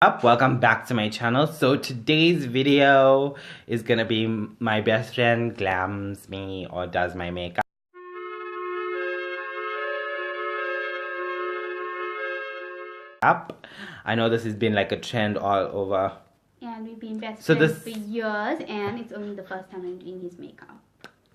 Welcome back to my channel. So today's video is gonna be my best friend glams me or does my makeup. I know this has been like a trend all over. And we've been best friends for years, and it's only the first time I'm doing his makeup.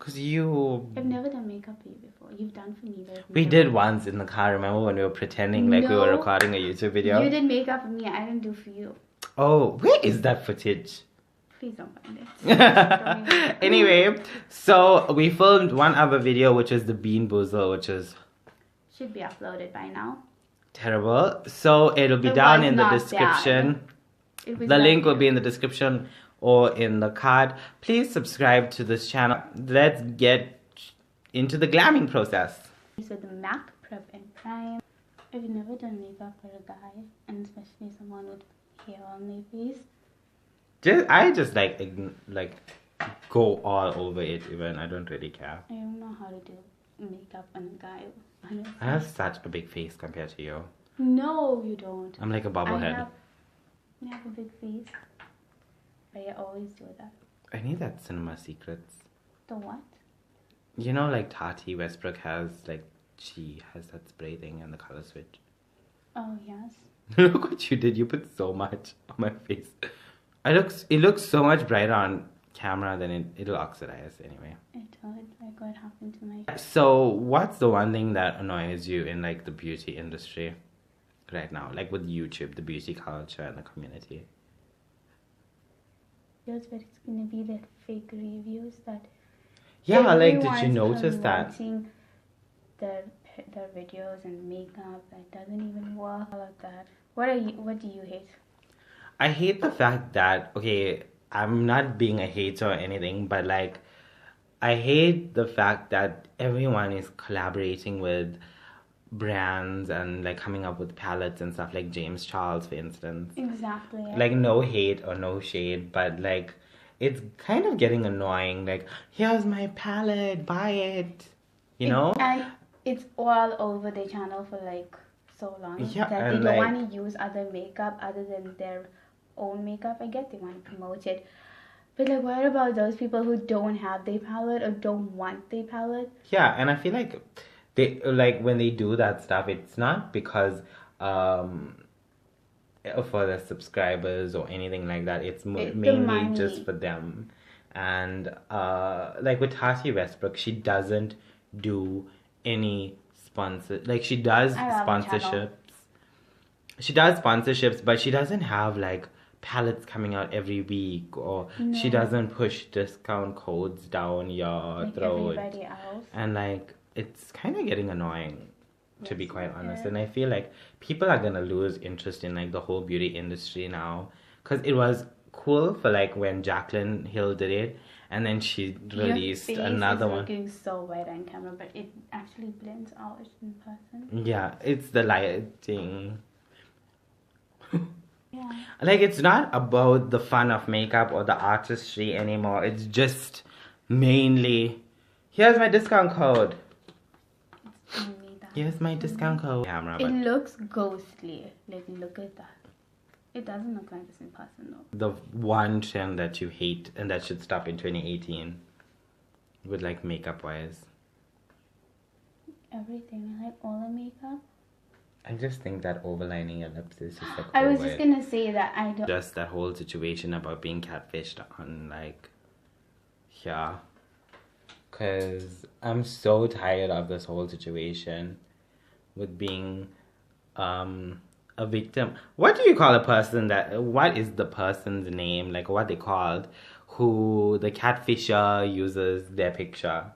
I've never done makeup for you before. You've done for me. We did once in the car. Remember when we were pretending like we were recording a YouTube video? You did makeup for me. I didn't do for you. Oh, where is that footage? Please don't find it. Anyway, so we filmed one other video, which is the Bean Boozle, which is should be uploaded by now. Terrible. So it'll be down in the description. The link will be in the description or in the card. Please subscribe to this channel. Let's get into the glamming process. With the MAC Prep and Prime. I've never done makeup for a guy, and especially someone with hair on their face. I just like go all over it. Even I don't really care. I don't know how to do makeup on a guy. I have such a big face compared to you. No, you don't. I'm like a bobblehead. I have a big face. But I always do that. I need that Cinema Secrets. The what? You know, like Tati Westbrook has, like, she has that spray thing and the color switch. Oh, yes. Look what you did. You put so much on my face. It looks so much brighter on camera than it'll oxidize anyway. It would. Like what happened to my face. So, what's the one thing that annoys you in, like, the beauty industry right now? Like, with YouTube, the beauty culture and the community. But it's gonna be the fake reviews that like, did you notice that their videos and makeup that doesn't even work, all of that. What do you hate? I hate the fact that, okay, I'm not being a hater or anything, but like I hate the fact that everyone is collaborating with brands and like coming up with palettes and stuff, like James Charles, for instance. Exactly. Like, no hate or no shade, but like it's kind of getting annoying. Like, here's my palette, buy it, you know? And it's all over the channel for like so long. Yeah, that they don't want to use other makeup other than their own makeup. I get they want to promote it, but like, what about those people who don't have their palette or don't want their palette? Yeah, and I feel like they, like, when they do that stuff, it's not because for the subscribers or anything like that. It's mainly just for them. And like with Tati Westbrook, she doesn't do any sponsor, like she does sponsorships. She does sponsorships, but she doesn't have like palettes coming out every week, or she doesn't push discount codes down your like throat. Everybody else. And like, it's kind of getting annoying, to be quite honest. And I feel like people are gonna lose interest in like the whole beauty industry now, because it was cool for like when Jaclyn Hill did it, and then she released another one. Looking so white on camera, but it actually blends out in person. Yeah, it's the lighting. Yeah. Like, it's not about the fun of makeup or the artistry anymore. It's just mainly, here's my discount code. Here's my discount code. It looks ghostly. Like, look at that. It doesn't look like this in person though. The one trend that you hate and that should stop in 2018 with like makeup wise. Everything. I like all the makeup. I just think that overlining your lips is just like I was just gonna say that I don't. Just that whole situation about being catfished on like, yeah. Because I'm so tired of this whole situation with being a victim. What do you call a person that, what is the person's name, like what they called, who the catfisher uses their picture?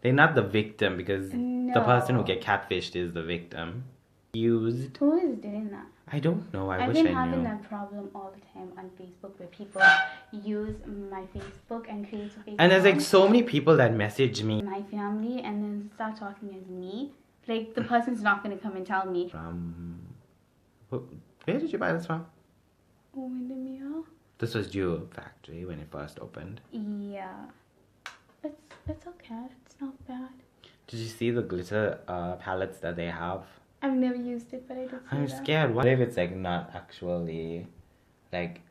They're not the victim, because the person who get catfished is the victim. Who is doing that? I don't know. I wish I've I been having knew. that problem all the time on Facebook, where people use my Facebook and create a fake And there's like account, so many people that message me. my family, and then start talking as me. Like, the person's not gonna come and tell me. Where did you buy this from? Windermere. This was Jewel Factory when it first opened. Yeah. It's okay. It's not bad. Did you see the glitter palettes that they have? I've never used it, but I did see I'm that. scared. What if it's like not actually like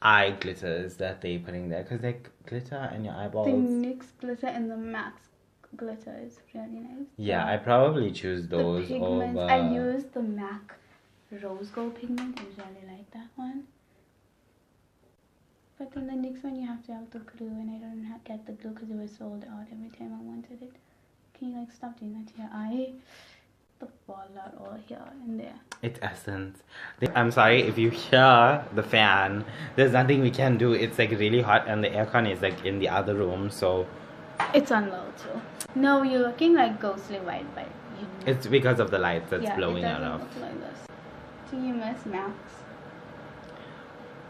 eye glitters that they putting there? Because like glitter in your eyeballs. The NYX glitter and the Max glitter is really nice. Yeah, I probably choose those the pigments, over. I use the MAC Rose Gold pigment. I really like that one. But then the next one you have to have the glue, and I don't get the glue because it was sold out every time I wanted it. Can you like stop doing that to your eye? The fallout all here and there. It's essence. I'm sorry if you hear the fan. There's nothing we can do. It's like really hot and the aircon is like in the other room, so it's on low too. No, you're looking like ghostly white, but you know. It's because of the lights that's blowing it it off. look like this. Do you miss Max?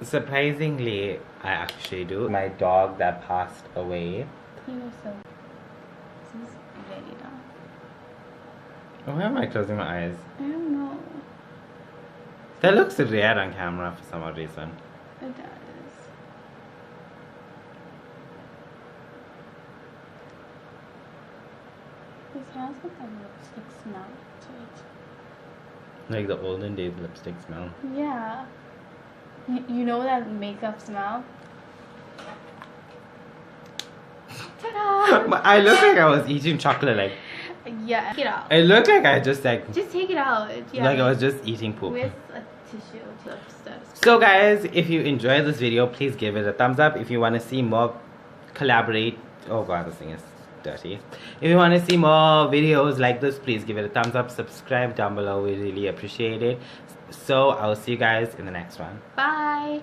Surprisingly, I actually do. My dog that passed away. He was so. This is really dark. Why am I closing my eyes? I don't know. That looks red on camera for some odd reason. It does. This has got that lipstick smell to it. Like the olden days lipstick smell. Yeah. You know that makeup smell? Ta-da! But I look like I was eating chocolate. Like yeah, take it out. it looked like I just like take it out. Yeah, like I was just eating poop. with a tissue to So guys, if you enjoyed this video, please give it a thumbs up. If you want to see more collaborate, oh god, this thing is dirty. If you want to see more videos like this, please give it a thumbs up, subscribe down below. We really appreciate it. So I'll see you guys in the next one. Bye.